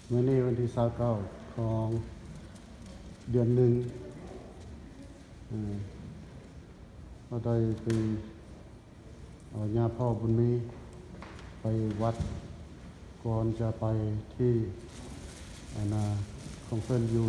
เมื่อนี้วันที่29ของเดือนหนึ่งเราได้ไปเอาญาพ่อบุญมีไปวัดก่อนจะไปที่ของเพื่อนอยู่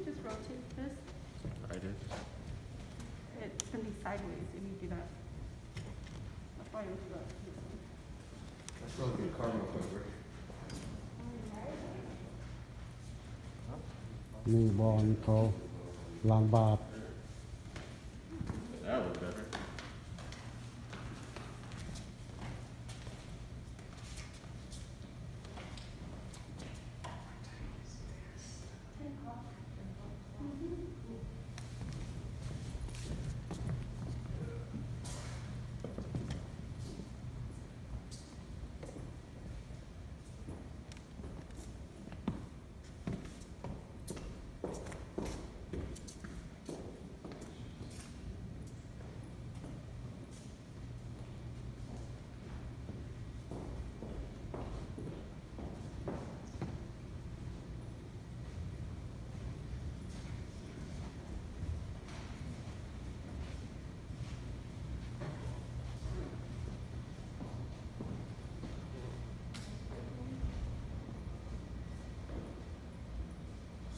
Just rotate this. I did. It's going to be sideways if you do that. That's why it's the. That's really good karma flavor. นี่บอลเขาล้างบาป That was better.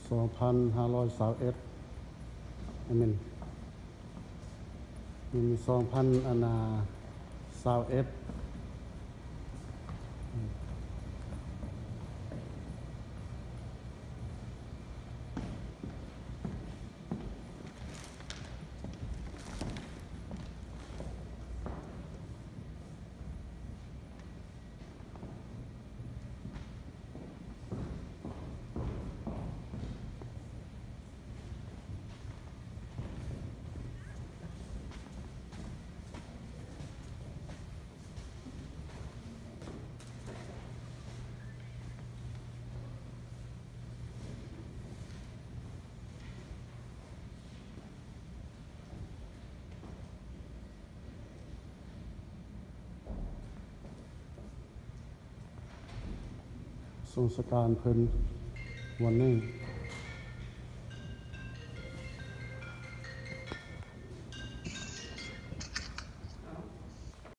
$2,521อาเมนมี2,021ทรงสการเพิ่นวันนี้